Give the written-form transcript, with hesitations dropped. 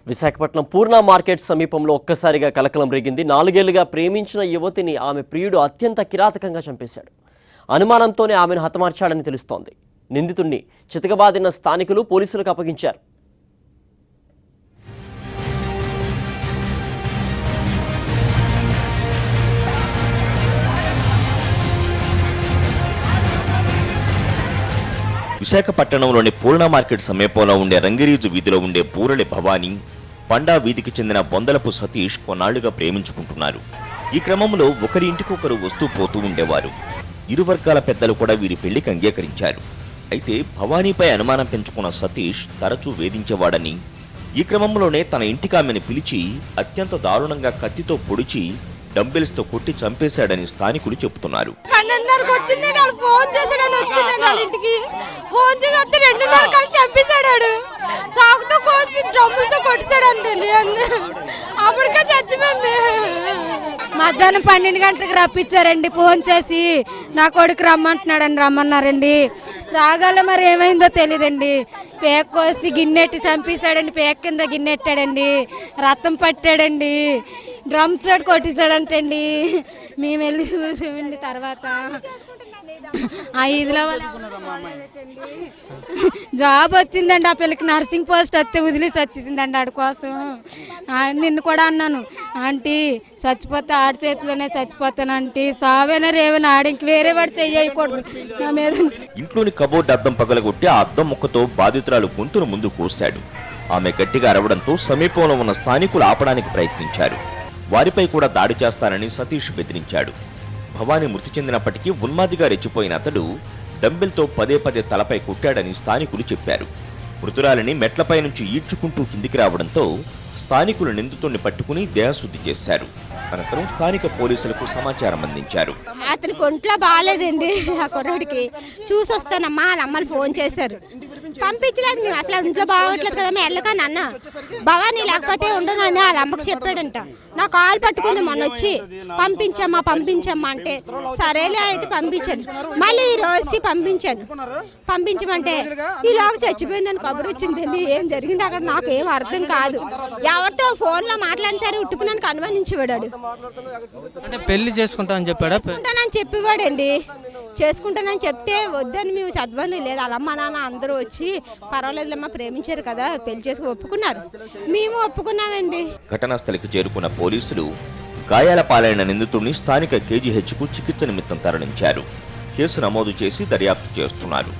విశాఖపట్నం పూర్ణ market సమీపంలో ఒక్కసారిగా కలకలం రేగింది. 4 ఏళ్లుగా ప్రేమించిన యువతిని ఆమె ప్రియుడు అత్యంత కిరాతకంగా చంపేశాడు. అనుమానంతోనే ఆమెను హతమార్చాడని తెలుస్తోంది. నిందితుడిని చితకబాదిన స్థానికులు పోలీసులకు అప్పగించారు. విశాఖపట్నంలోని పూర్ణ మార్కెట్ సమీపంలో ఉండే రంగిరీజు వీధిలో ఉండే పూరలి భవానీ, పండా వీధికి చెందిన బొందలపు సతీష్ కొన్నాళ్లుగా ప్రేమించుకుంటున్నారు. ఈ క్రమంలో ఒకరి ఇంటికొకరు వస్తూ పోతూ ఉండేవారు. ఇరు వర్గాల పెద్దలు కూడా వీరి పెళ్లికి అంగీకరించారు. అయితే భవానీపై అనుమానం పెంచుకున్న సతీష్ తరచూ వేధించేవాడని, ఈ క్రమంలోనే తన ఇంటికి ఆమెను పిలిచి అత్యంత దారుణంగా కత్తితో పొడిచి డంబెల్స్ తో కొట్టి చంపేశాడని స్థానికులు చెబుతున్నారు. మధ్యాహ్నం 12 గంటలకు రప్పించారండి. ఫోన్ చేసి నా కొడుకు రమ్మన్నారండి. రాగాల మరి ఏమైందో తెలియదండి. పేక్ కోసి గిన్నెట్టి చంపేశాడండి. పేక్ కింద గిన్నెట్టాడండి. రక్తం పట్టాడండి. డ్రమ్స్ తోటి కొట్టేశాడంటండి. మేము వెళ్ళి చూసామండి. తర్వాత ఆ ఇదిలో జాబ్ వచ్చిందండి. ఆ పిల్లకి నర్సింగ్ పోస్ట్ వస్తే వదిలేసి వచ్చిందండి ఆడి కోసం. నిన్ను కూడా అన్నాను, ఆంటీ చచ్చిపోతే ఆడి చేతిలోనే చచ్చిపోతానంటీ, సావేనా రేవైనా ఆడింకి వేరే వాడు చెయ్యకూడదు నా మీద. ఇంట్లోని కబోర్డ్ అద్దం పగలగొట్టి ఆ అద్దం ముక్కతో బాధితురాలు గొంతును ముందు కోశాడు. ఆమె గట్టిగా అరవడంతో సమీపంలో ఉన్న స్థానికులు ఆపడానికి ప్రయత్నించారు. వారిపై కూడా దాడి చేస్తానని సతీష్ బెదిరించాడు. భవానీ మృతి చెందినప్పటికీ ఉన్మాదిగా రెచ్చిపోయిన అతడు డంబెల్తో పదే తలపై కొట్టాడని స్థానికులు చెప్పారు. మృతురాలిని మెట్లపై నుంచి ఈడ్చుకుంటూ కిందికి రావడంతో స్థానికులు నిందితుడిని పట్టుకుని దేహశుద్ధి చేశారు. అనంతరం స్థానిక పోలీసులకు సమాచారం అందించారు. అతనికి ఒంట్లో బాగాలేదండి. ఆ కుర్రాడికి చూసి వస్తానమ్మా అని అమ్మని ఫోన్ చేశారు. పంపించలేదు. మేము అసలు ఇంట్లో బాగోట్లేదు కదా వెళ్ళగాని అన్న భవానీ లేకపోతే ఉండను అని వాళ్ళ అమ్మకి చెప్పాడంట. నా కాలు పట్టుకుంది మొన్న వచ్చి పంపించమ్మా అంటే సరేలే అయితే పంపించాను. మళ్ళీ ఈ రోజు పంపించమంటే ఈలోగా చచ్చిపోయిందని కబురు వచ్చిందండి. ఏం జరిగింది అక్కడ నాకు ఏం అర్థం కాదు. ఎవరితో ఫోన్ లో మాట్లాడిన సరే ఉట్టుకున్నానికి అనుమానించేవాడు. అంటే పెళ్లి చేసుకుంటానని చెప్పేవాడండి. చేసుకుంటానని చెప్తే వద్దని మేము చదవని లేదు. వాళ్ళ అమ్మ నాన్న అందరూ వచ్చి పర్వాలేదులమ్మా ప్రేమించారు కదా పెళ్లి చేసుకుని ఒప్పుకున్నారు. మేము ఒప్పుకున్నామండి. ఘటనా స్థలికి చేరుకున్న పోలీసులు గాయాల పాలైన నిందితుడిని స్థానిక కేజీహెచ్కు చికిత్స నిమిత్తం తరలించారు. కేసు నమోదు చేసి దర్యాప్తు చేస్తున్నారు.